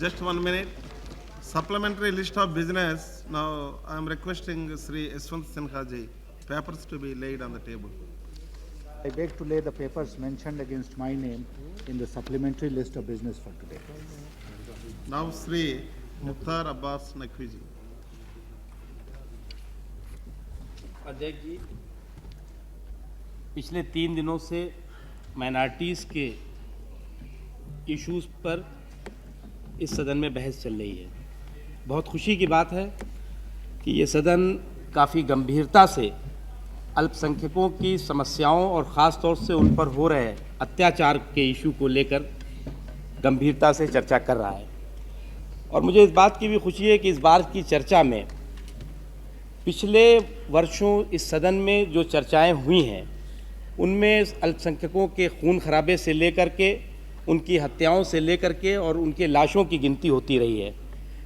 Just 1 minute. Supplementary list of business. Now I am requesting Sri Yashwant Sinha ji, papers to be laid on the table. I beg to lay the papers mentioned against my name in the supplementary list of business for today. Now Sri Mukhtar Abbas Naqvi ji. अध्यक्ष जी, पिछले 3 दिनों से minorities के issues पर इस सदन में बहस चल रही है। बहुत खुशी की बात है कि ये सदन काफ़ी गंभीरता से अल्पसंख्यकों की समस्याओं और ख़ास तौर से उन पर हो रहे अत्याचार के इशू को लेकर गंभीरता से चर्चा कर रहा है। और मुझे इस बात की भी खुशी है कि इस बार की चर्चा में पिछले वर्षों इस सदन में जो चर्चाएं हुई हैं उनमें अल्पसंख्यकों के खून खराबे से लेकर के उनकी हत्याओं से लेकर के और उनके लाशों की गिनती होती रही है।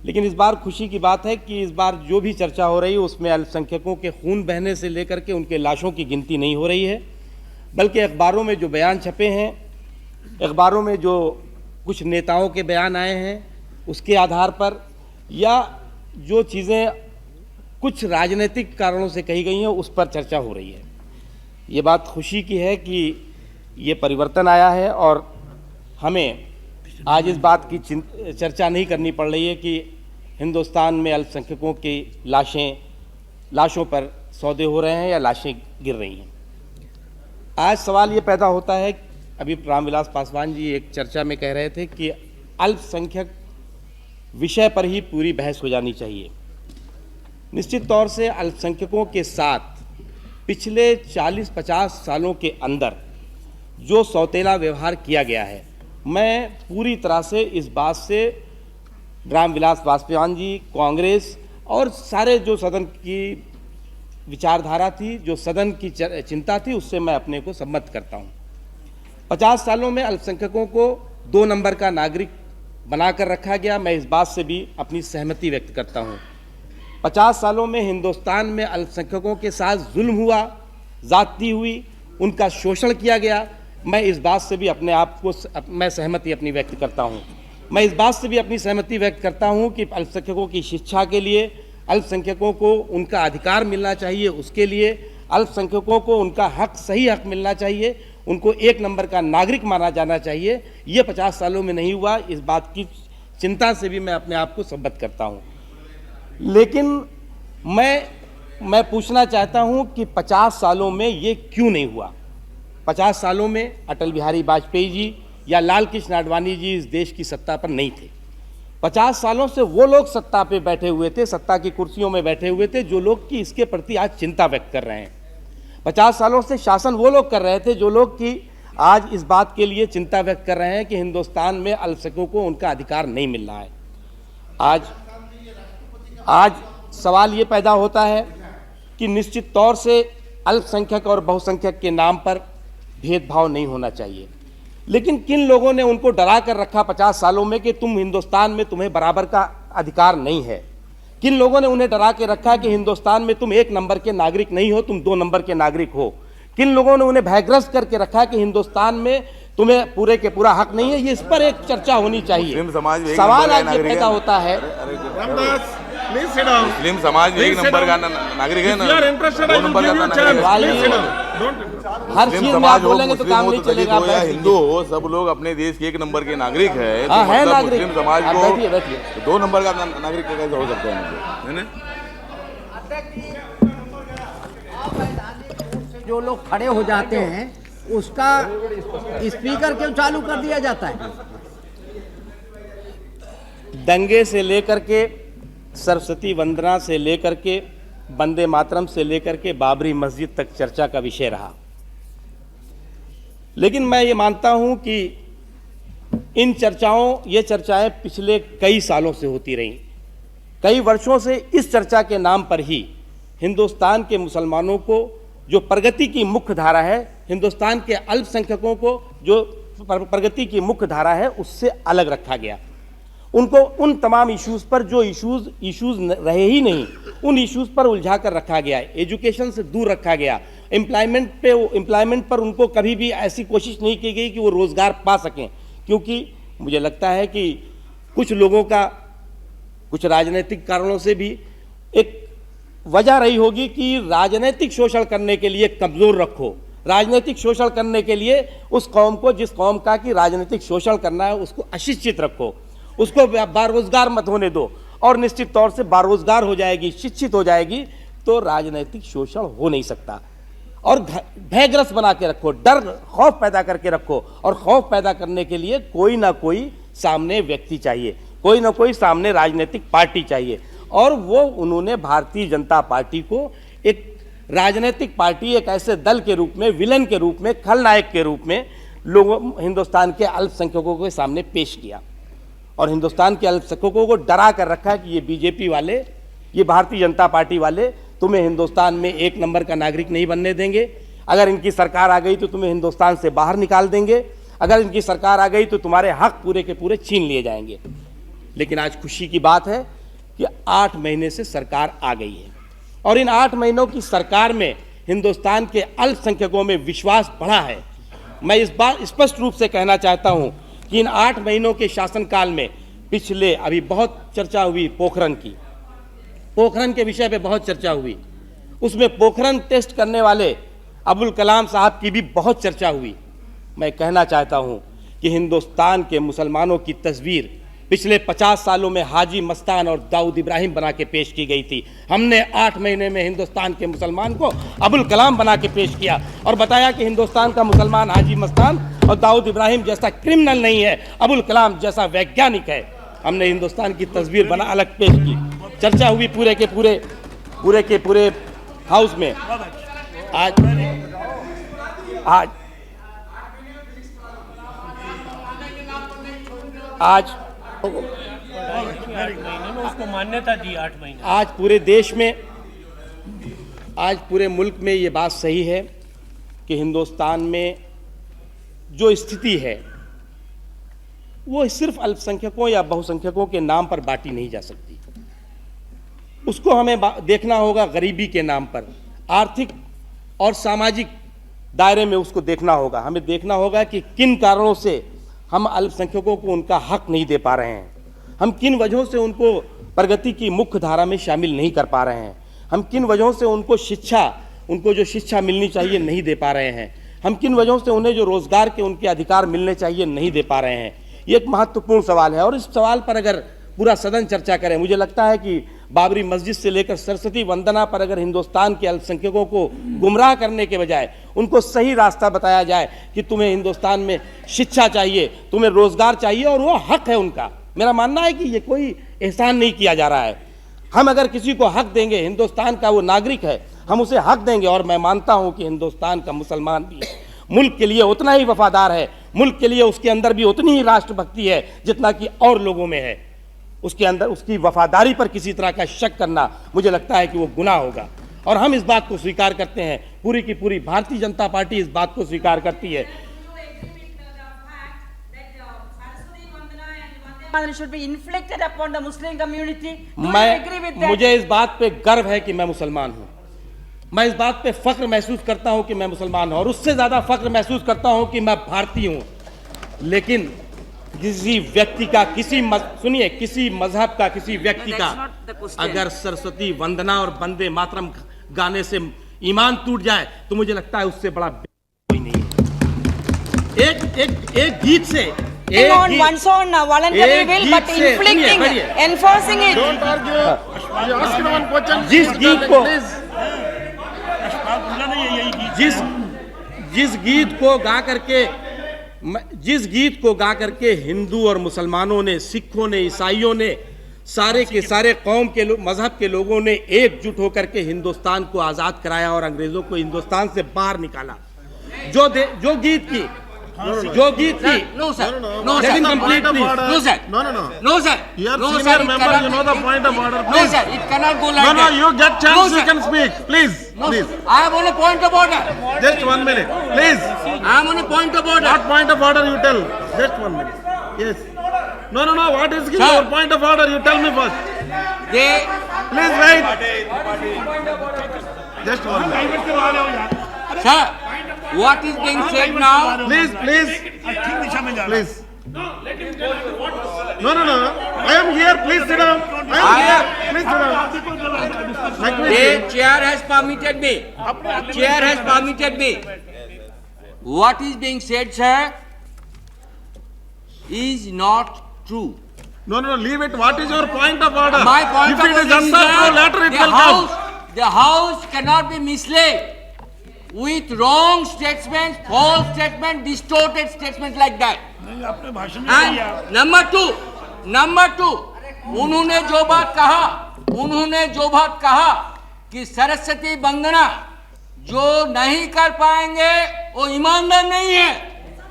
लेकिन इस बार खुशी की बात है कि इस बार जो भी चर्चा हो रही है उसमें अल्पसंख्यकों के खून बहने से लेकर के उनके लाशों की गिनती नहीं हो रही है, बल्कि अखबारों में जो बयान छपे हैं, अखबारों में जो कुछ नेताओं के बयान आए हैं उसके आधार पर या जो चीज़ें कुछ राजनीतिक कारणों से कही गई हैं उस पर चर्चा हो रही है। ये बात खुशी की है कि ये परिवर्तन आया है और हमें आज इस बात की चर्चा नहीं करनी पड़ रही है कि हिंदुस्तान में अल्पसंख्यकों की लाशों पर सौदे हो रहे हैं या लाशें गिर रही हैं। आज सवाल ये पैदा होता है, अभी रामविलास पासवान जी एक चर्चा में कह रहे थे कि अल्पसंख्यक विषय पर ही पूरी बहस हो जानी चाहिए। निश्चित तौर से अल्पसंख्यकों के साथ पिछले 40-50 सालों के अंदर जो सौतेला व्यवहार किया गया है, मैं पूरी तरह से इस बात से रामविलास पासवान जी, कांग्रेस और सारे जो सदन की विचारधारा थी, जो सदन की चिंता थी, उससे मैं अपने को सम्मत करता हूँ। 50 सालों में अल्पसंख्यकों को 2 नंबर का नागरिक बनाकर रखा गया, मैं इस बात से भी अपनी सहमति व्यक्त करता हूँ। 50 सालों में हिंदुस्तान में अल्पसंख्यकों के साथ जुल्म हुआ, ज़्यादती हुई, उनका शोषण किया गया, मैं इस बात से भी अपने आप को मैं सहमति अपनी व्यक्त करता हूँ। मैं इस बात से भी अपनी सहमति व्यक्त करता हूँ कि अल्पसंख्यकों की शिक्षा के लिए, अल्पसंख्यकों को उनका अधिकार मिलना चाहिए, उसके लिए अल्पसंख्यकों को उनका हक, सही हक मिलना चाहिए, उनको 1 नंबर का नागरिक माना जाना चाहिए। ये 50 सालों में नहीं हुआ, इस बात की चिंता से भी मैं अपने आप को सम्मत करता हूँ। लेकिन मैं पूछना चाहता हूं कि 50 सालों में ये क्यों नहीं हुआ। 50 सालों में अटल बिहारी वाजपेयी जी या लाल कृष्ण आडवाणी जी इस देश की सत्ता पर नहीं थे। 50 सालों से वो लोग सत्ता पे बैठे हुए थे, सत्ता की कुर्सियों में बैठे हुए थे, जो लोग कि इसके प्रति आज चिंता व्यक्त कर रहे हैं। 50 सालों से शासन वो लोग कर रहे थे जो लोग कि आज इस बात के लिए चिंता व्यक्त कर रहे हैं कि हिंदुस्तान में अल्पसंख्यकों को उनका अधिकार नहीं मिल रहा है। आज सवाल ये पैदा होता है कि निश्चित तौर से अल्पसंख्यक और बहुसंख्यक के नाम पर भेदभाव नहीं होना चाहिए, लेकिन किन लोगों ने उनको डरा कर रखा 50 सालों में कि तुम हिंदुस्तान में तुम्हें बराबर का अधिकार नहीं है। किन लोगों ने उन्हें डरा के रखा कि हिंदुस्तान में तुम 1 नंबर के नागरिक नहीं हो, तुम 2 नंबर के नागरिक हो। किन लोगों ने उन्हें भयग्रस्त करके रखा कि हिंदुस्तान में तुम्हें पूरे के पूरा हक नहीं है। ये इस पर एक चर्चा होनी चाहिए। सवाल आज ये पैदा होता है, मुस्लिम समाज में 1 नंबर का नागरिक है ना, 2 नंबर का नागरिक है। हर चीज में आप बोलेंगे तो काम नहीं चलेगा। हिंदू हो, सब लोग अपने देश के 1 नंबर के नागरिक है। हाँ, है नागरिक। मुस्लिम समाज को 2 नंबर का नागरिक कैसे हो सकता है? जो लोग खड़े हो जाते हैं उसका स्पीकर क्यों चालू कर दिया जाता है? दंगे से लेकर के, सरस्वती वंदना से लेकर के, वंदे मातरम से लेकर के बाबरी मस्जिद तक चर्चा का विषय रहा। लेकिन मैं ये मानता हूं कि ये चर्चाएं पिछले कई सालों से होती रहीं। कई वर्षों से इस चर्चा के नाम पर ही हिंदुस्तान के मुसलमानों को जो प्रगति की मुख्य धारा है, हिंदुस्तान के अल्पसंख्यकों को जो प्रगति की मुख्य धारा है, उससे अलग रखा गया। उनको उन तमाम इश्यूज़ पर जो इश्यूज़ रहे ही नहीं, उन इश्यूज़ पर उलझा कर रखा गया। एजुकेशन से दूर रखा गया। एम्प्लॉयमेंट पर उनको कभी भी ऐसी कोशिश नहीं की गई कि वो रोज़गार पा सकें, क्योंकि मुझे लगता है कि कुछ लोगों का कुछ राजनीतिक कारणों से भी एक वजह रही होगी कि राजनीतिक शोषण करने के लिए कमजोर रखो, राजनीतिक शोषण करने के लिए उस कौम को, जिस कौम का कि राजनीतिक शोषण करना है, उसको अशिक्षित रखो, उसको बेरोजगार मत होने दो, और निश्चित तौर से बेरोजगार हो जाएगी, शिक्षित हो जाएगी तो राजनीतिक शोषण हो नहीं सकता। और भयग्रस्त बना के रखो, डर खौफ पैदा करके रखो, और खौफ पैदा करने के लिए कोई ना कोई सामने व्यक्ति चाहिए, कोई ना कोई सामने राजनीतिक पार्टी चाहिए। और वो उन्होंने भारतीय जनता पार्टी को एक राजनीतिक पार्टी, एक ऐसे दल के रूप में, विलन के रूप में, खलनायक के रूप में लोगों, हिंदुस्तान के अल्पसंख्यकों के सामने पेश किया, और हिंदुस्तान के अल्पसंख्यकों को डरा कर रखा है कि ये बीजेपी वाले, ये भारतीय जनता पार्टी वाले तुम्हें हिंदुस्तान में एक नंबर का नागरिक नहीं बनने देंगे, अगर इनकी सरकार आ गई तो तुम्हें हिंदुस्तान से बाहर निकाल देंगे, अगर इनकी सरकार आ गई तो तुम्हारे हक पूरे के पूरे छीन लिए जाएंगे। लेकिन आज खुशी की बात है कि 8 महीने से सरकार आ गई है, और इन 8 महीनों की सरकार में हिंदुस्तान के अल्पसंख्यकों में विश्वास बढ़ा है। मैं इस बात स्पष्ट रूप से कहना चाहता हूं कि इन 8 महीनों के शासनकाल में पिछले, अभी बहुत चर्चा हुई पोखरण की, पोखरण के विषय पे बहुत चर्चा हुई, उसमें पोखरण टेस्ट करने वाले अब्दुल कलाम साहब की भी बहुत चर्चा हुई। मैं कहना चाहता हूं कि हिंदुस्तान के मुसलमानों की तस्वीर पिछले 50 सालों में हाजी मस्तान और दाऊद इब्राहिम बना के पेश की गई थी। हमने 8 महीने में हिंदुस्तान के मुसलमान को अब्दुल कलाम बना के पेश किया और बताया कि हिंदुस्तान का मुसलमान हाजी मस्तान और दाऊद इब्राहिम जैसा क्रिमिनल नहीं है, अब्दुल कलाम जैसा वैज्ञानिक है। हमने हिंदुस्तान की तस्वीर बना अलग पेश की, चर्चा हुई पूरे के पूरे हाउस में। आज उसको मान्यता दी 8 महीने। आज पूरे देश में, आज पूरे मुल्क में ये बात सही है कि हिंदुस्तान में जो स्थिति है वो सिर्फ अल्पसंख्यकों या बहुसंख्यकों के नाम पर बांटी नहीं जा सकती। उसको हमें देखना होगा गरीबी के नाम पर, आर्थिक और सामाजिक दायरे में उसको देखना होगा। हमें देखना होगा कि किन कारणों से हम अल्पसंख्यकों को उनका हक नहीं दे पा रहे हैं, हम किन वजहों से उनको प्रगति की मुख्य धारा में शामिल नहीं कर पा रहे हैं, हम किन वजहों से उनको जो शिक्षा मिलनी चाहिए नहीं दे पा रहे हैं, हम किन वजहों से उन्हें जो रोजगार के उनके अधिकार मिलने चाहिए नहीं दे पा रहे हैं। ये एक महत्वपूर्ण सवाल है और इस सवाल पर अगर पूरा सदन चर्चा करें, मुझे लगता है कि बाबरी मस्जिद से लेकर सरस्वती वंदना पर अगर हिंदुस्तान के अल्पसंख्यकों को गुमराह करने के बजाय उनको सही रास्ता बताया जाए कि तुम्हें हिंदुस्तान में शिक्षा चाहिए, तुम्हें रोजगार चाहिए और वो हक है उनका। मेरा मानना है कि ये कोई एहसान नहीं किया जा रहा है। हम अगर किसी को हक देंगे, हिंदुस्तान का वो नागरिक है, हम उसे हक देंगे। और मैं मानता हूं कि हिंदुस्तान का मुसलमान भी मुल्क के लिए उतना ही वफादार है, मुल्क के लिए उसके अंदर भी उतनी ही राष्ट्रभक्ति है जितना कि और लोगों में है। उसके अंदर उसकी वफादारी पर किसी तरह का शक करना मुझे लगता है कि वो गुनाह होगा और हम इस बात को स्वीकार करते हैं। पूरी की पूरी भारतीय जनता पार्टी इस बात को स्वीकार करती है। should be inflicted upon the Muslim community. Do you agree with that? मुझे इस बात पे गर्व है कि मैं मुसलमान हूँ, मैं इस बात पे फख्र महसूस करता हूँ कि मैं मुसलमान हूँ और उससे ज्यादा फख्र महसूस करता हूँ कि मैं भारतीय हूँ। लेकिन किसी व्यक्ति का सुनिए, किसी मजहब का किसी व्यक्ति का अगर सरस्वती वंदना और वंदे मातरम गाने से ईमान टूट जाए तो मुझे लगता है उससे बड़ा कोई नहीं है। एक गीत से on one's own voluntary will, but inflicting, enforcing it. Don't argue. You ask one question. जिस गीत को गा करके हिंदू और मुसलमानों ने, सिखों ने, ईसाइयों ने, सारे के सारे कौम के मजहब के लोगों ने एकजुट होकर के हिंदुस्तान को आजाद कराया और अंग्रेजों को हिंदुस्तान से बाहर निकाला, जो गीत की No sir, no sir, complete please. No sir, no sir, You are no senior sir, member, you know the point of order. No sir, it cannot go like No, that. you get chance, No, you sir. can speak. Please, No, please. sir. I am on a point of order. Just 1 minute, please. I am on a point of order. What point of order you tell? Just 1 minute. Yes. No, what is Sir. your point of order? You tell me first. They, Please wait. Just 1 minute. sir, what is being said now? Please. No, no, no. I am here. Please sit down. I am here. Please sit down. My The question. chair has permitted me. Chair has permitted me. What is being said, sir, is not true. No, no, no. Leave it. What is your point of order? My point if of it order is is unsought, that later it the will house, come. the house cannot be misled with wrong statements, false statements, distorted statements like that. And number two, उन्होंने जो बात कहा कि सरस्वती वंदना जो नहीं कर पाएंगे वो ईमानदार नहीं है.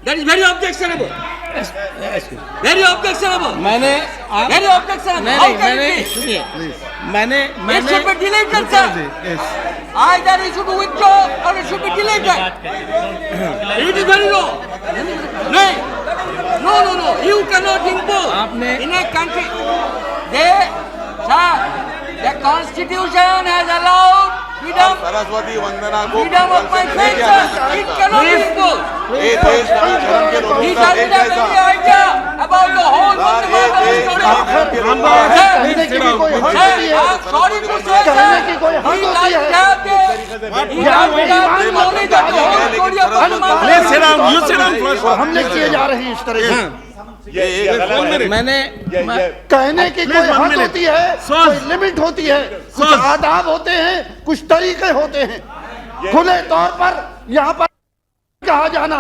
That is very objectionable. Very objectionable. मैंने Very objectionable. नहीं How नहीं can मैंने it be? सुनिए Please. It should be deleted, Gupta sir. ji, yes. Either it should withdraw or it should be deleted. It is very low. No. You cannot impose आपने- in a country. The Constitution has allowed freedom Saraswati वंदना को of my faith, sir. It cannot be imposed. ये देश का धर्म के लोगों He का doesn't एक have ऐसा any idea about the whole sir, ये Vande देश का Mataram धर्म के लोगों Rambas, का कहने की भी कोई हद होती है। I'm sorry to say, कहने sir, की कोई हद he होती है। doesn't have the knowledge of the whole story of Vande Please sit Mataram. down. You sit down first. हमले किए जा रहे हैं इस तरह से ये एक मैंने कहने की Please, कोई 1 हद minute. होती है, Sir. कोई लिमिट होती है, कुछ Sir. आदाब होते हैं, कुछ तरीके होते हैं. खुले तौर पर यहाँ पर कहा जाना,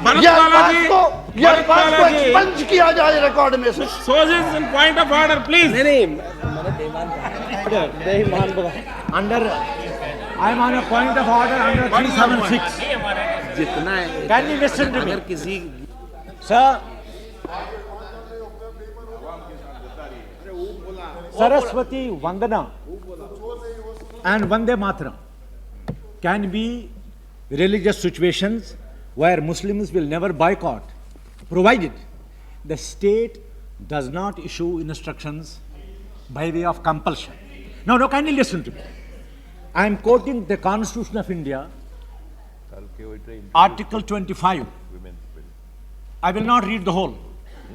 Bharat यह Bala बात ji, को Bharat Bala ji. एक्सपंज किया जाए रिकॉर्ड में से. So is in point of order, please. नहीं Under, I am on a point of order under 376. जितना है Can you listen to me? अगर किसी Sir, Saraswati Vandana and Vande Mataram can be religious situations where Muslims will never boycott, provided the state does not issue instructions by way of compulsion. No, kindly listen to me. I am quoting the Constitution of India, Article 25. I will not read the whole.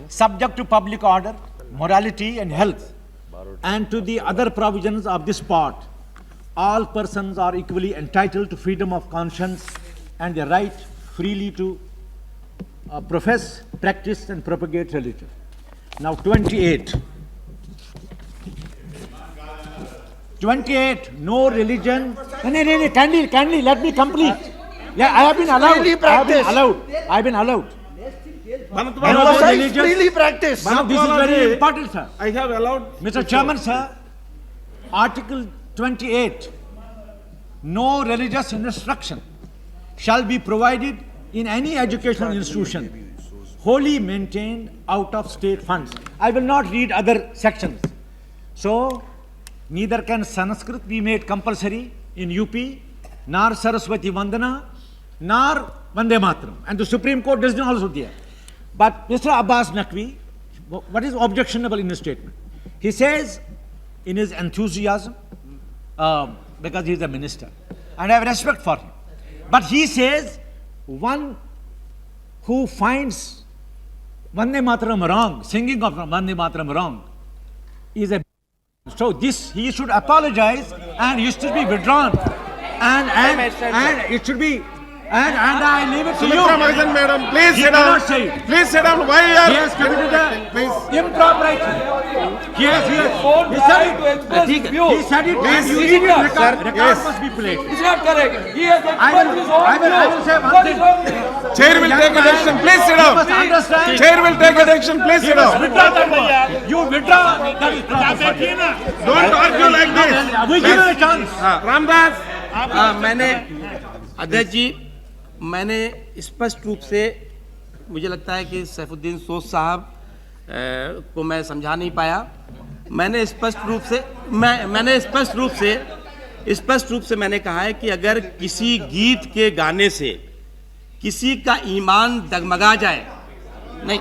Subject to public order, morality and health, and to the other provisions of this part, all persons are equally entitled to freedom of conscience and the right freely to profess, practice and propagate religion. Now 28. 28, no religion. No, kindly, let me complete. Yeah, I have been allowed. Freely I have been allowed. Bharat No Bala ji, Emphasize religious- freely practice. This is very important, sir. I have allowed. Mr. Chairman, sir, Article 28, no religious instruction shall be provided in any educational institution wholly maintained out of state funds. I will not read other sections. So, neither can Sanskrit be made compulsory in UP, nor Saraswati Vandana, nor Vande Mataram. And the Supreme Court does not also there. But Mr. Abbas Naqvi, what is objectionable in his statement? He says, in his enthusiasm, because he is a minister, and I have respect for him. But he says, one who finds Vande Mataram wrong, singing of Vande Mataram wrong, is a. So this he should apologize and he should be withdrawn, and it should be. And I leave it to you. Sumitra Mahajan, madam, please He sit down. cannot say it. Please sit down. Why you are? He has committed Please. a improper action. He said it. He said it. And you need it. Record must be played. It's not correct. He has I will say one thing. Chair will take a decision. Please sit You must down. understand. Chair will take a decision. Please sit down. Withdraw that word. You withdraw. That is proper. Don't argue like this. We give him a chance. Ramdas. मैंने अध्यक्ष जी मैंने स्पष्ट रूप से मुझे लगता है कि सैफुद्दीन सोज साहब को मैं समझा नहीं पाया. मैंने स्पष्ट रूप से मैंने कहा है कि अगर किसी गीत के गाने से किसी का ईमान डगमगा जाए, नहीं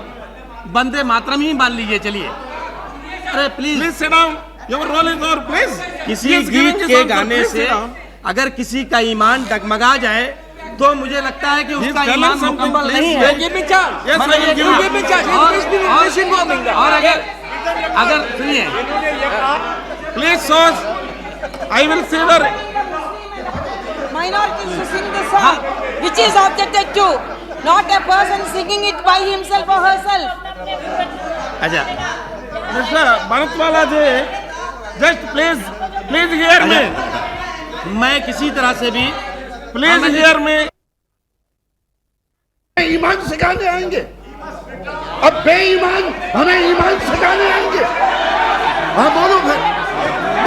वंदे मातरम ही मान लीजिए, चलिए, अरे please Please sit down. Your role is over. Please. किसी He is giving गीत his के answer. गाने Please से sit down. अगर किसी का ईमान डगमगा जाए तो मुझे लगता है कि उसका telling ईमान something, मुकम्मल please नहीं wait. है। Give me chance. Yes, I will give you. Give me chance. और अगर सुनिए, Please, source. I will say the Minorities to sing the song, which is objected to, not a person singing it by himself or herself. अच्छा Mr. Bharatwala ji, just please hear me. मैं किसी तरह से भी Please hear me. ईमान सिखाने आएंगे, अब बेईमान हमें ईमान सिखाने आएंगे। हाँ बोलो भाई,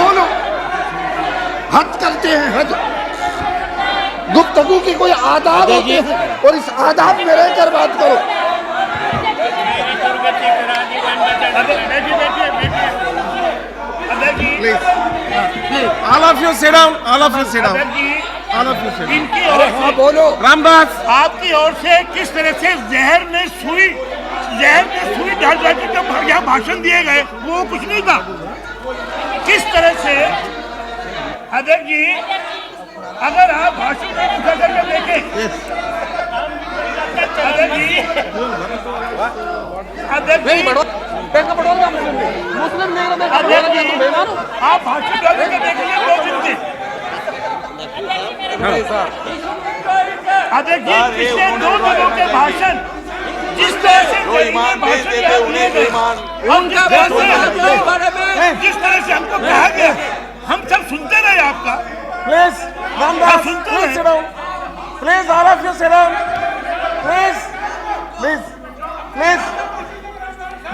बोलो। हद करते हैं, हद। गुफ्तगू की कोई आदाब होते हैं और इस आदाब में रहकर बात करो। All of you sit down. All of you sit down. All of you sit down. इनकी ओर हाँ बोलो। Ramdas. आपकी ओर से किस तरह से जहर में सुई डाल के जब यहाँ भाषण दिए गए, वो कुछ नहीं था। किस तरह से अध्यक्ष जी, अगर आप भाषण को उठा करके देखें, अध्यक्ष जी, अध्यक्ष जी, आप भाषण डाल के देख लीजिए 2 दिन के। अध्यक्ष जी, पिछले 2 दिनों के भाषण जिस तरह से जिस तरह से हमको कहा गया, हम सब सुनते रहे आपका। Please, Ramdas. Please sit down. Please, all of you sit down. Please.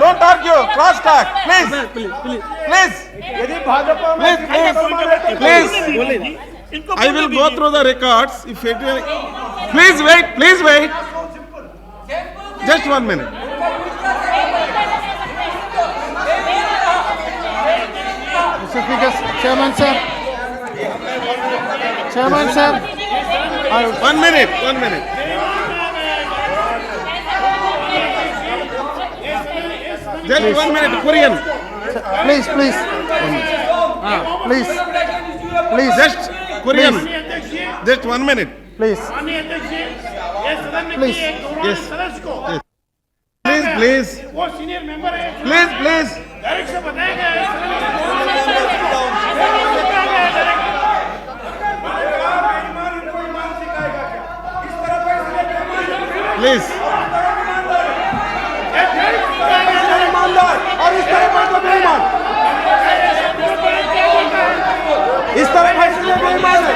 Don't argue. Cross talk. Please. I will go through the records. If it, please wait. Just 1 minute. Mr. Speaker, Chairman sir. 1 minute. Just 1 minute. Korean. Please. Just Korean. Just 1 minute. Please. Yes. Please. वो senior member है, Please. Direct से बताएंगे। Please. और इस तरह बात बेईमान, इस तरह बेईमान है।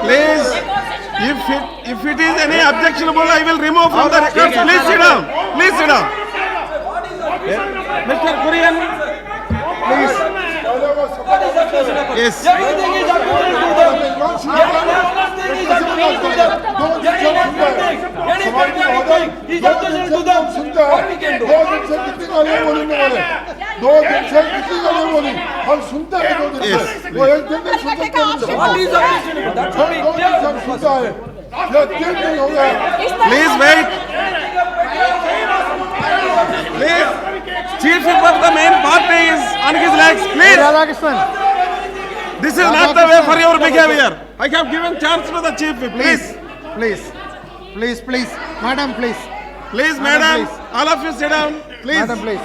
Please. If it is any objectionable, I will remove from the records. Please sit down. Mr. Korean. Please. Yes. Please wait. Please. Chief Whip of the main party is on his legs. Please. This is not the way for your behavior. I have given chance to the Chief Whip. Please. Madam, please. Please, madam. All of you sit down. Please. Madam, please.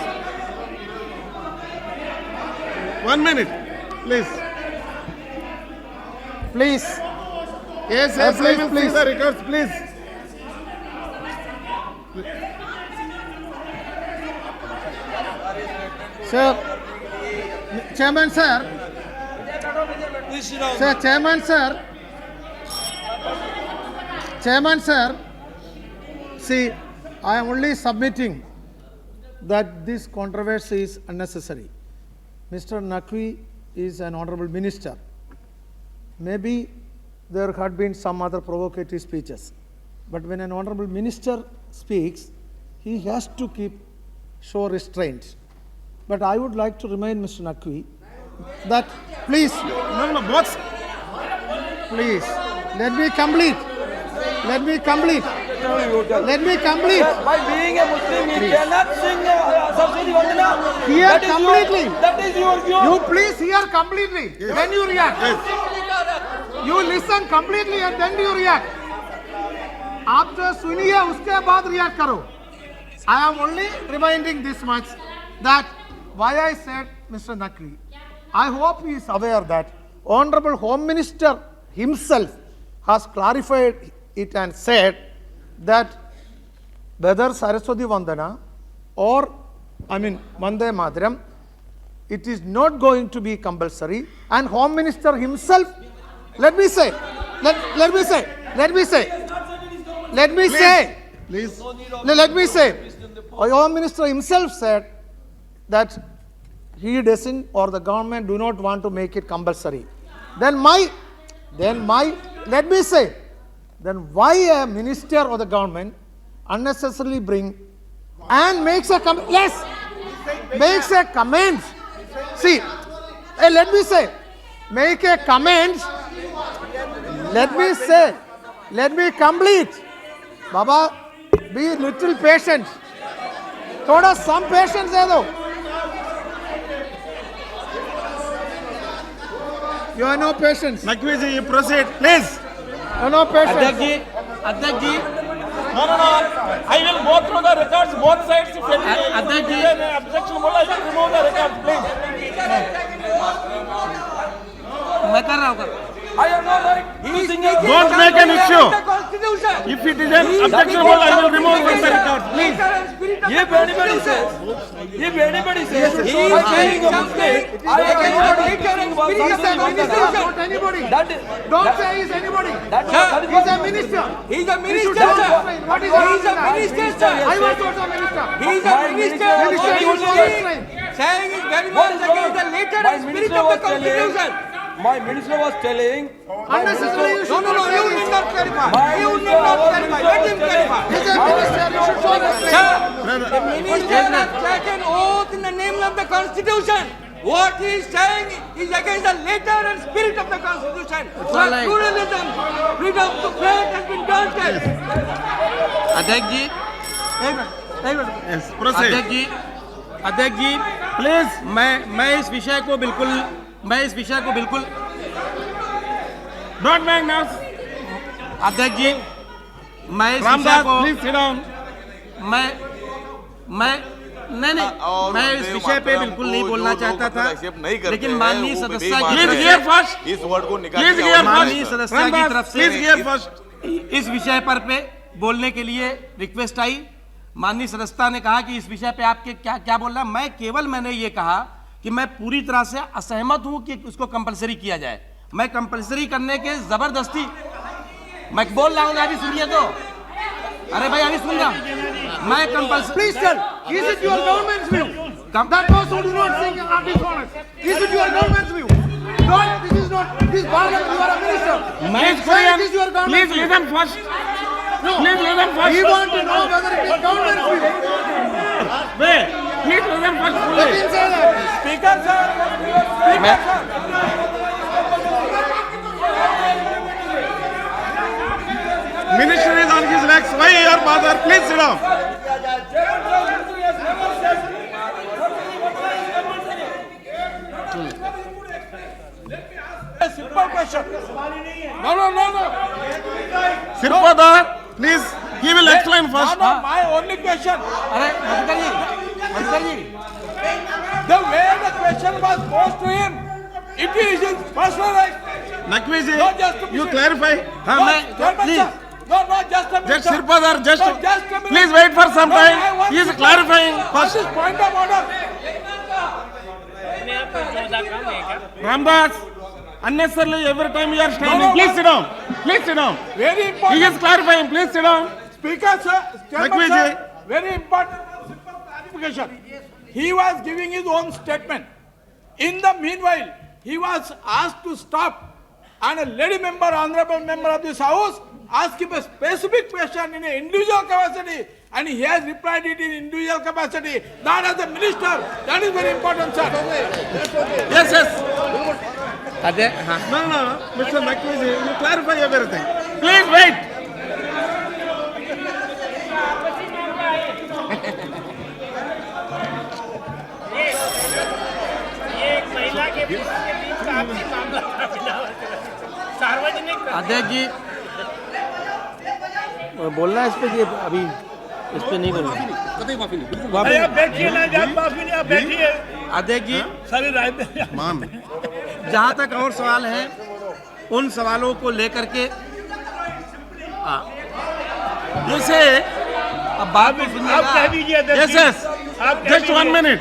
1 minute. Please. Yes, I will see the records. Please. Sir, Chairman sir. Chairman sir. See, I am only submitting that this controversy is unnecessary. Mr. Naqvi is an honorable minister. Maybe there had been some other provocative speeches. But when an honorable minister speaks, he has to show restraint. But I would like to remind Mr. Naqvi that please, No, both. please, let me complete. By being a Muslim, you cannot sing Saraswati Vandana. Hear completely. That is your view. You please hear completely. Then you react. You listen completely and then you react. आप जो सुनिए उसके बाद react करो. I am only reminding this much that why I said Mr. Naqvi. I hope he is aware that Honorable Home Minister himself has clarified it and said that whether Saraswati Vandana or Vande Mataram, it is not going to be compulsory. And Home Minister himself, let me say, Home Minister himself said that he doesn't, or the government do not want to make it compulsory. Then why a minister or the government unnecessarily bring and makes a comment? Yes, makes a comment. See, let me say, make a comment. Let me complete. Baba, be little patient. थोड़ा some patience दे दो. You have no patience. Naqvi ji, you proceed, please. You have no patience. अध्यक्ष जी No. I will go through the records, both sides. If अध्यक्ष जी objection, I will remove the records, please. मैं कर रहा हूँ. Don't make an issue. If it is an objection, I will remove the records, please. ये very bad says. He is saying something. I cannot He is a minister, not anybody. Don't say he is anybody. He is a minister. He is a minister, What sir. is He is a minister, sir. I was also a minister. He is a minister. Saying is very much against the letter and spirit of the constitution. My minister was telling. Unnecessarily you should No, you need not clarify. You need not clarify. Let him clarify. He is a minister, you should show respect. Sir, the minister has taken oath in the name of the constitution. What he is saying is against the letter and spirit of the constitution. Pluralism, freedom to faith has been granted. अध्यक्ष जी Yes, proceed. अध्यक्ष जी Please. मैं इस विषय को बिल्कुल Don't make noise. अध्यक्ष जी मैं इस विषय Ramdas, को please sit down. मैं इस विषय पे बिल्कुल नहीं बोलना चाहता था, लेकिन माननीय सदस्य Please hear first. इस वर्ड को निकाल Please hear माननीय first. सदस्य की तरफ Please hear से first. इस विषय पर बोलने के लिए रिक्वेस्ट आई. माननीय सदस्य ने कहा कि इस विषय पे आपके क्या बोलना. मैंने ये कहा कि मैं पूरी तरह से असहमत हूं कि उसको कंपलसरी किया जाए. मैं कंपलसरी करने के जबरदस्ती मैं बोल रहा हूं, अभी सुनिए तो. अरे भाई अभी सुन रहा हूं. मैं compulsory. Please tell, is it your government's view? That those who do not sing are dishonest. Is it your government's view? Don't, this is not, this parliament, you are a minister. Please, Say it is your government's please view. listen first. No. Please listen first. We want to know whether it is government's view. Wait. Please listen first. Let Please. him say that. Speaker, sir. Minister is on his legs. Why you are bothered? Please sit down. Simple question. No. Sirpadar, please, he will explain first. No, my only question. अरे मधुकर जी The way the question was posed to him, it is his personal right. Naqvi ji, No, just a you minute. clarify. हाँ मैं please No, just a minute. Just sir. Sirpadar, just No, just a minute. please wait for some No, I time. want He is to- clarifying What first. is point of order? Ramdas, unnecessarily every time you are standing. No, Please no. sit down. Please sit down. Very He important. is clarifying. Please sit down. Speaker, sir. Chairman, Naqvi sir. ji. Very important. Simple clarification. He was giving his own statement. In the meanwhile, he was asked to stop, and a lady member, honorable member of this house, asked him a specific question in an individual capacity, and he has replied it in individual capacity, not as a minister. That is very important, sir. Yes. अध्यक्ष हाँ No, Mr. Naqvi ji, you clarify everything. Please wait. अध्यक्ष जी बोलना है इस पे कि अभी इस पे नहीं बोलना? कतई माफी नहीं, बिल्कुल अरे आप बैठिए ना, आप माफी नहीं, आप बैठिए। अध्यक्ष जी, सारी राय मान जहाँ तक और सवाल है उन सवालों को लेकर के जैसे अब बात में आप कह दीजिए अध्यक्ष जी। यस आप कह जस्ट 1 दीजिए। मिनट,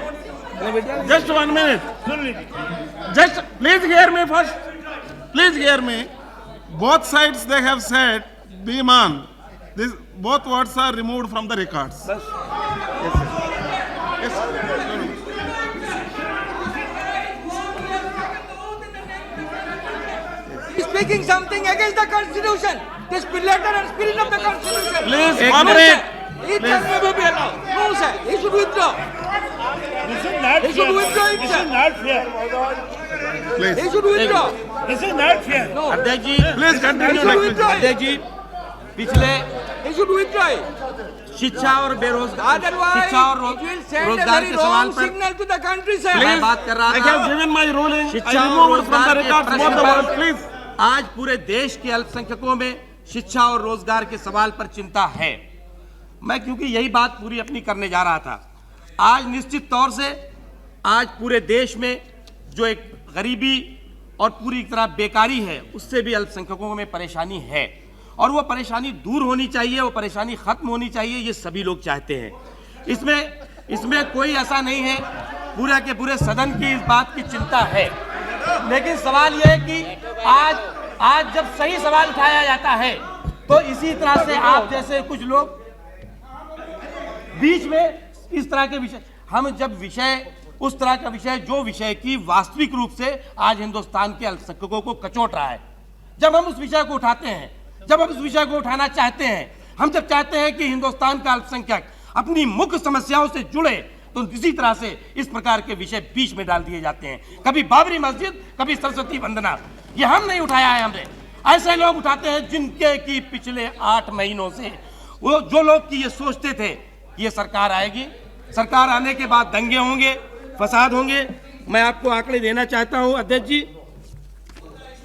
just 1 minute, सुन लीजिए। just please hear me first, please hear me. Both sides they have said, Biman, this both words are removed from the records. Yes, sir. Yes, sir. No, no. Speaking something against the constitution, this letter and spirit of the constitution. Please No, cooperate. sir. It can never be allowed. No, sir. He should withdraw. This is not He should fair. withdraw it, This sir. is not fair. Please, He should withdraw. This is not fair. No. अध्यक्ष जी, please continue. He should withdraw it. अध्यक्ष जी, पिछले He should withdraw it. शिक्षा और बेरोजगार Otherwise, शिक्षा और it will send a रोजगार very के सवाल wrong पर signal to the country, sir. मैं बात कर रहा I था। have given my ruling. I शिक्षा और removed from the रोजगार के records both the प्रश्न words, पर please. आज पूरे देश के अल्पसंख्यकों में शिक्षा और रोजगार के सवाल पर चिंता है। मैं क्योंकि यही बात पूरी अपनी करने जा रहा था। आज निश्चित तौर से आज पूरे देश में जो एक गरीबी और पूरी तरह बेकारी है, उससे भी अल्पसंख्यकों में परेशानी है और वो परेशानी दूर होनी चाहिए, वो परेशानी खत्म होनी चाहिए, ये सभी लोग चाहते हैं। इसमें कोई ऐसा नहीं है, पूरा के पूरे सदन की इस बात की चिंता है। लेकिन सवाल यह है कि आज जब सही सवाल उठाया जाता है तो इसी तरह से आप जैसे कुछ लोग बीच में इस तरह के विषय, हम जब विषय उस तरह का विषय जो विषय की वास्तविक रूप से आज हिंदुस्तान के अल्पसंख्यकों को कचोट रहा है, जब हम उस विषय को उठाते हैं, जब हम उस विषय को उठाना चाहते हैं, हम जब चाहते हैं कि हिंदुस्तान का अल्पसंख्यक अपनी मुख्य समस्याओं से जुड़े, तो इसी तरह से इस प्रकार के विषय बीच में डाल दिए जाते हैं। कभी बाबरी मस्जिद, कभी सरस्वती वंदना, ये हम नहीं उठाया है, हमने ऐसे लोग उठाते हैं जिनके की पिछले 8 महीनों से वो जो लोग की ये सोचते थे कि ये सरकार आएगी, सरकार आने के बाद दंगे होंगे, फसाद होंगे। मैं आपको आंकड़े देना चाहता हूं अध्यक्ष जी,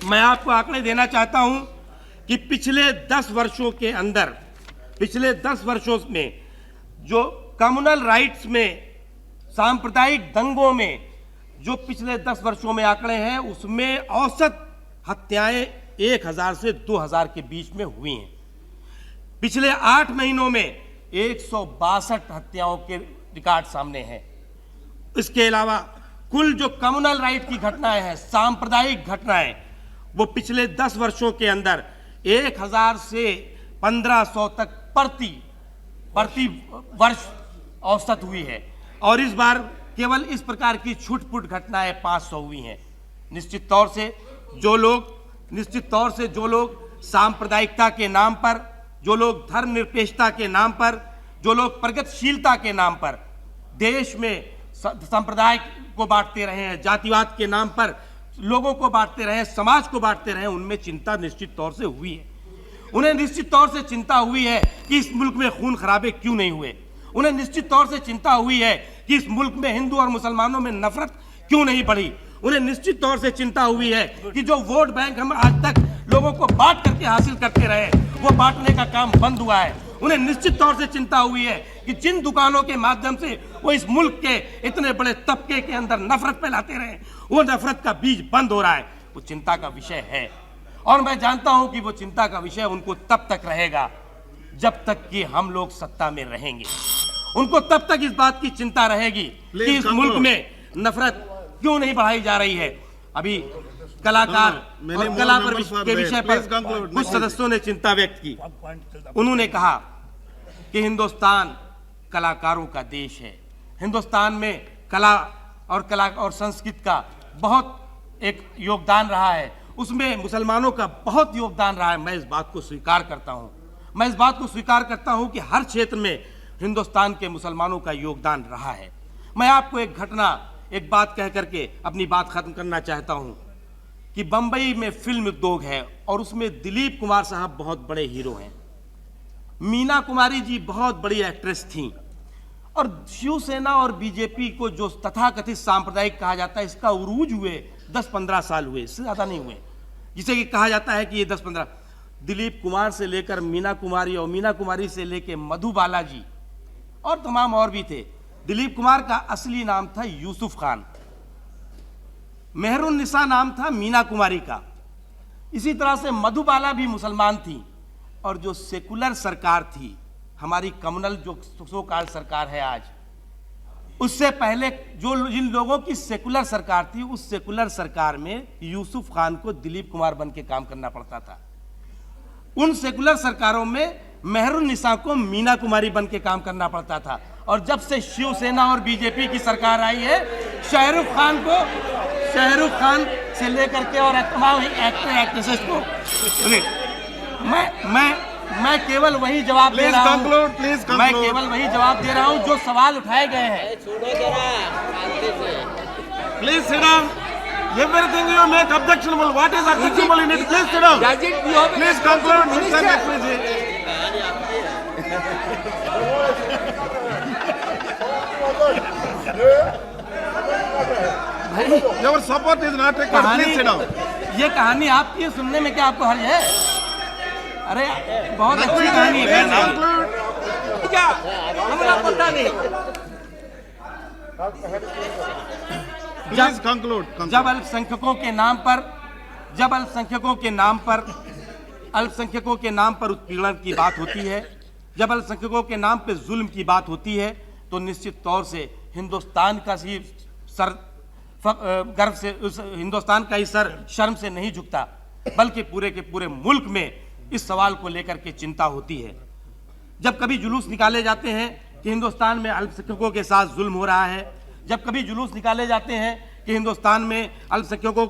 मैं आपको आंकड़े देना चाहता हूं कि पिछले 10 वर्षों के अंदर, पिछले 10 वर्षों में जो कम्युनल राइट्स में, सांप्रदायिक दंगों में जो पिछले 10 वर्षों में आंकड़े हैं, उसमें औसत हत्याएं 1000 से 2000 के बीच में हुई हैं। पिछले 8 महीनों में 162 हत्याओं के रिकॉर्ड सामने हैं। इसके अलावा कुल जो कम्युनल राइट की घटनाएं हैं, सांप्रदायिक घटनाएं, वो पिछले 10 वर्षों के अंदर 1000 से 1500 तक प्रति वर्ष औसत हुई है और इस बार केवल इस प्रकार की छूट-फूट घटनाएं 500 हुई हैं। निश्चित तौर से जो लोग सांप्रदायिकता के नाम पर, जो लोग धर्मनिरपेक्षता के नाम पर, जो लोग प्रगतिशीलता के नाम पर देश में संप्रदाय को बांटते रहे हैं, जातिवाद के नाम पर लोगों को बांटते रहे, समाज को बांटते रहे, उनमें चिंता निश्चित तौर से हुई है। उन्हें निश्चित तौर से चिंता हुई है कि इस मुल्क में खून खराबे क्यों नहीं हुए। उन्हें निश्चित तौर से चिंता हुई है कि इस मुल्क में हिंदू और मुसलमानों में नफरत क्यों नहीं बढ़ी। उन्हें निश्चित तौर से चिंता हुई है कि जो वोट बैंक हम आज तक लोगों को बांट करके हासिल करते रहे, वो बांटने का काम बंद हुआ है। उन्हें निश्चित तौर से चिंता हुई है कि जिन दुकानों के माध्यम से वो इस मुल्क के इतने बड़े तबके के अंदर नफरत फैलाते रहे, वो नफरत का बीज बंद हो रहा है। वो चिंता का विषय है और मैं जानता हूं कि वो चिंता का विषय उनको तब तक रहेगा जब तक कि हम लोग सत्ता में रहेंगे। उनको तब तक इस बात की चिंता रहेगी कि इस मुल्क में नफरत क्यों नहीं बढ़ाई जा रही है। अभी कलाकार और कला पर के विषय पर कुछ सदस्यों ने चिंता व्यक्त की। उन्होंने कहा कि हिंदुस्तान कलाकारों का देश है, हिंदुस्तान में कला और संस्कृति का बहुत एक योगदान रहा है, उसमें मुसलमानों का बहुत योगदान रहा है। मैं इस बात को स्वीकार करता हूं कि हर क्षेत्र में हिंदुस्तान के मुसलमानों का योगदान रहा है। मैं आपको एक बात कह करके अपनी बात खत्म करना चाहता हूं कि बंबई में फिल्म उद्योग है और उसमें दिलीप कुमार साहब बहुत बड़े हीरो हैं, मीना कुमारी जी बहुत बड़ी एक्ट्रेस थीं और शिवसेना और बीजेपी को जो तथाकथित सांप्रदायिक कहा जाता है, इसका उरूज हुए 10-15 साल हुए, इससे ज़्यादा नहीं हुए, जिसे कि कहा जाता है कि ये 10-15। दिलीप कुमार से लेकर मीना कुमारी और मीना कुमारी से लेकर मधु बालाजी और तमाम और भी थे। दिलीप कुमार का असली नाम था यूसुफ खान, मेहरुन्निसा नाम था मीना कुमारी का। इसी तरह से मधुबाला भी मुसलमान थी। और जो सेकुलर सरकार थी, हमारी कम्युनल जो सो कॉल्ड सरकार है आज, उससे पहले जिन लोगों की सेकुलर सरकार थी, उस सेकुलर सरकार में यूसुफ खान को दिलीप कुमार बन के काम करना पड़ता था। उन सेकुलर सरकारों में मेहरुन्निसा को मीना कुमारी बन के काम करना पड़ता था। और जब से शिवसेना और बीजेपी की सरकार आई है, शाहरुख खान से लेकर के और तमाम एक्टर एक्ट्रेसेस को मैं केवल वही जवाब दे रहा हूं। मैं केवल वही जवाब दे रहा हूं जो सवाल उठाए गए हैं। Please sit down. Everything you make objectionable. What is objectionable in it? Please sit down. Please conclude, Mr. Naqvi. Your support is not required. Please sit down. ये कहानी आपकी है, सुनने में क्या आपको हर्ज है? अरे बहुत अच्छी कहानी है। क्या हमें पता नहीं। Please conclude. जब अल्पसंख्यकों के नाम पर उत्पीड़न की बात होती है, जब अल्पसंख्यकों के नाम पर जुल्म की बात होती है, तो निश्चित तौर से हिंदुस्तान का ही सर गर्व से, हिंदुस्तान का ही सर शर्म से नहीं झुकता, बल्कि पूरे के पूरे मुल्क में इस सवाल को लेकर के चिंता होती है। जब कभी जुलूस निकाले जाते हैं कि हिंदुस्तान में अल्पसंख्यकों के साथ जुल्म हो रहा है, जब कभी जुलूस निकाले जाते हैं कि हिंदुस्तान में अल्पसंख्यकों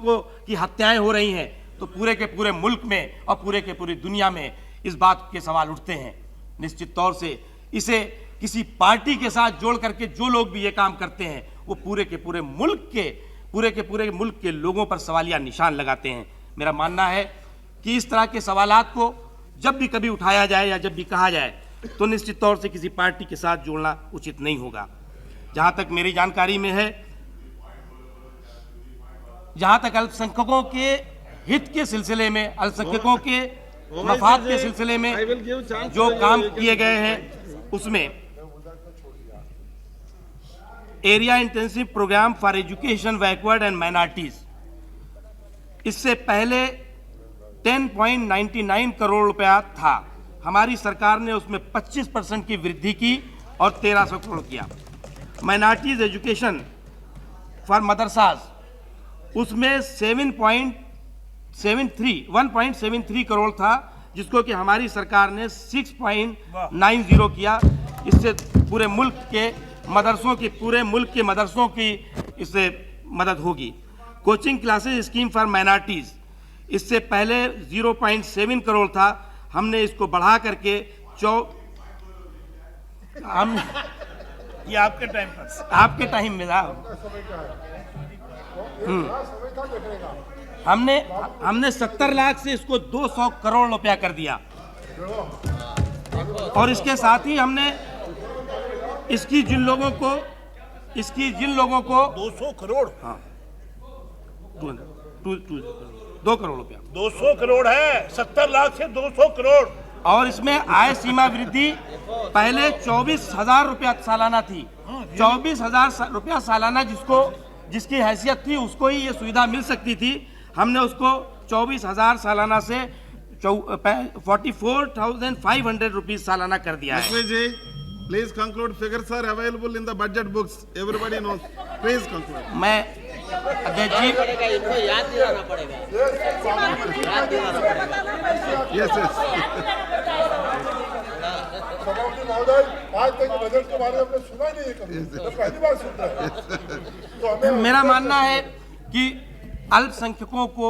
की हत्याएं हो रही हैं, तो पूरे के पूरे मुल्क में और पूरे के पूरी दुनिया में इस बात के सवाल उठते हैं। निश्चित तौर से इसे किसी पार्टी के साथ जोड़ करके जो लोग भी ये काम करते हैं, वो पूरे के पूरे मुल्क के लोगों पर सवालिया निशान लगाते हैं। मेरा मानना है कि इस तरह के सवालात को जब भी कभी उठाया जाए या जब भी कहा जाए, तो निश्चित तौर से किसी पार्टी के साथ जोड़ना उचित नहीं होगा। जहां तक मेरी जानकारी में है, जहां तक अल्पसंख्यकों के हित के सिलसिले में, अल्पसंख्यकों के मफाद के सिलसिले में जो काम किए गए हैं, उसमें area intensive programme for education backward and minorities, इससे पहले 10.99 करोड़ रुपया था। हमारी सरकार ने उसमें 25% की वृद्धि की और 1300 करोड़ किया। माइनॉरिटीज एजुकेशन फॉर मदरसाज, उसमें 1.73 करोड़ था, जिसको कि हमारी सरकार ने 6.90 किया। इससे पूरे मुल्क के मदरसों की इससे मदद होगी। Coaching classes scheme for minorities, इससे पहले 0.7 करोड़ था, हमने इसको बढ़ा करके ये आपके टाइम में था। हमने 70 लाख से इसको 200 करोड़ रुपया कर दिया। और इसके साथ ही हमने इसकी जिन लोगों को 200 करोड़, हाँ 2 करोड़ रुपया, 200 करोड़ है, 70 लाख से 200 करोड़। और इसमें आय सीमा वृद्धि पहले 24,000 रुपया सालाना थी। 24,000 रुपया सालाना जिसकी हैसियत थी, उसको ही ये सुविधा मिल सकती थी। हमने उसको 24,000 सालाना से 44,500 रुपीज सालाना कर दिया है। Please conclude. Figures are available in the budget books. Everybody knows. Please conclude. मैं अध्यक्ष जी, इनको याद दिलाना पड़ेगा। Yes. सभापति महोदय, आज तक बजट के बारे में हमने सुना नहीं है कभी, तो पहली बार सुन रहे हैं। तो हमें मेरा मानना है कि अल्पसंख्यकों को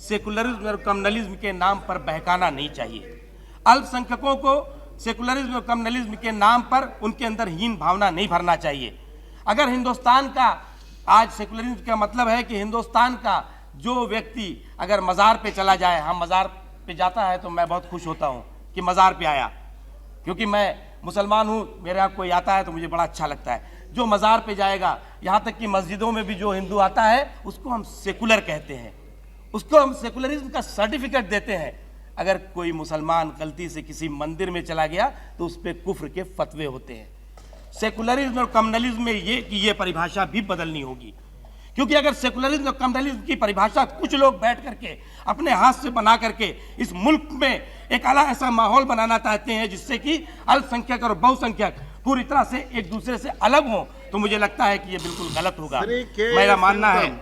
सेकुलरिज्म और कम्युनलिज्म के नाम पर बहकाना नहीं चाहिए। अल्पसंख्यकों को सेकुलरिज्म और कम्युनलिज्म के नाम पर उनके अंदर हीन भावना नहीं भरना चाहिए। अगर हिंदुस्तान का आज सेकुलरिज्म का मतलब है कि हिंदुस्तान का जो व्यक्ति अगर मज़ार पे चला जाए, हम मज़ार पे जाता है तो मैं बहुत खुश होता हूँ कि मज़ार पे आया, क्योंकि मैं मुसलमान हूँ, मेरे यहाँ कोई आता है तो मुझे बड़ा अच्छा लगता है। जो मज़ार पे जाएगा, यहाँ तक कि मस्जिदों में भी जो हिंदू आता है उसको हम सेकुलर कहते हैं, उसको हम सेकुलरिज्म का सर्टिफिकेट देते हैं। अगर कोई मुसलमान गलती से किसी मंदिर में चला गया तो उस पर कुफ्र के फतवे होते हैं। सेकुलरिज्म और कम्युनलिज्म में ये परिभाषा भी बदलनी होगी, क्योंकि अगर सेकुलरिज्म और कम्युनलिज्म की परिभाषा कुछ लोग बैठ करके अपने हाथ से बना करके इस मुल्क में एक ऐसा माहौल बनाना चाहते हैं जिससे कि अल्पसंख्यक और बहुसंख्यक पूरी तरह से एक दूसरे से अलग हो, तो मुझे लगता है कि ये बिल्कुल गलत होगा। मेरा मानना है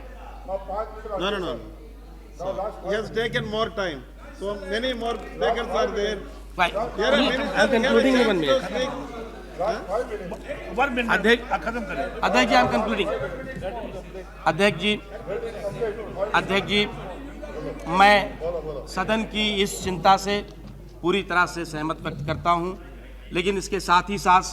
No. He has taken more time. So many more beggars are there. Right. Here are ministers. I'm concluding in 1 minute. अध्यक्ष खत्म करें। अध्यक्ष जी, आई एम कंक्लूडिंग। अध्यक्ष जी, मैं सदन की इस चिंता से पूरी तरह से सहमत व्यक्त करता हूं, लेकिन इसके साथ ही साथ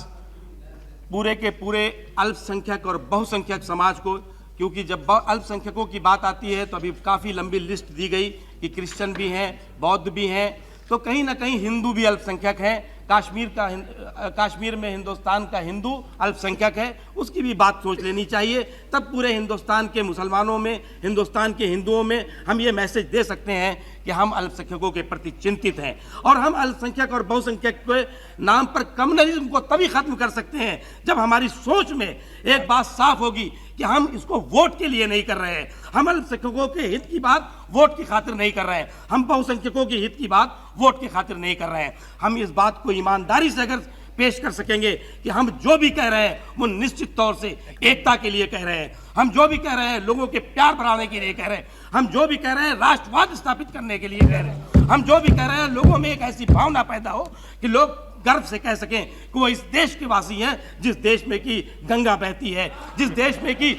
पूरे के पूरे अल्पसंख्यक और बहुसंख्यक समाज को, क्योंकि जब अल्पसंख्यकों की बात आती है तो अभी काफ़ी लंबी लिस्ट दी गई कि क्रिश्चियन भी हैं, बौद्ध भी हैं, तो कहीं ना कहीं हिंदू भी अल्पसंख्यक हैं। कश्मीर में हिंदुस्तान का हिंदू अल्पसंख्यक है, उसकी भी बात सोच लेनी चाहिए। तब पूरे हिंदुस्तान के मुसलमानों में, हिंदुस्तान के हिंदुओं में हम ये मैसेज दे सकते हैं कि हम अल्पसंख्यकों के प्रति चिंतित हैं, और हम अल्पसंख्यक और बहुसंख्यक के नाम पर कम्युनलिज्म को तभी खत्म कर सकते हैं जब हमारी सोच में एक बात साफ होगी कि हम इसको वोट के लिए नहीं कर रहे हैं, हम अल्पसंख्यकों के हित की बात वोट की खातिर नहीं कर रहे हैं, हम बहुसंख्यकों के हित की बात वोट की खातिर नहीं कर रहे हैं। हम इस बात को ईमानदारी से अगर पेश कर सकेंगे कि हम जो भी कह रहे हैं वो निश्चित तौर से एकता के लिए कह रहे हैं, हम जो भी कह रहे हैं लोगों के प्यार बढ़ाने के लिए कह रहे हैं, हम जो भी कह रहे हैं राष्ट्रवाद स्थापित करने के लिए कह रहे हैं, हम जो भी कह रहे हैं लोगों में एक ऐसी भावना पैदा हो कि लोग गर्व से कह सकें कि वो इस देश के वासी हैं जिस देश में कि गंगा बहती है, जिस देश में कि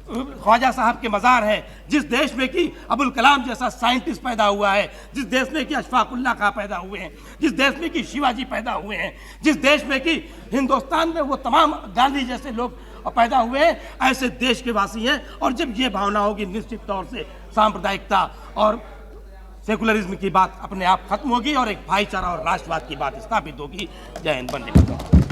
ख्वाजा साहब के मज़ार है, जिस देश में कि अबुल कलाम जैसा साइंटिस्ट पैदा हुआ है, जिस देश में कि अशफाकुल्ला खां पैदा हुए हैं, जिस देश में कि शिवाजी पैदा हुए हैं, जिस देश में कि हिंदुस्तान में वो तमाम गांधी जैसे लोग पैदा हुए हैं, ऐसे देश के वासी हैं। और जब ये भावना होगी निश्चित तौर से सांप्रदायिकता और सेकुलरिज्म की बात अपने आप खत्म होगी और एक भाईचारा और राष्ट्रवाद की बात स्थापित होगी। जय हिंद, वंदे मातरम।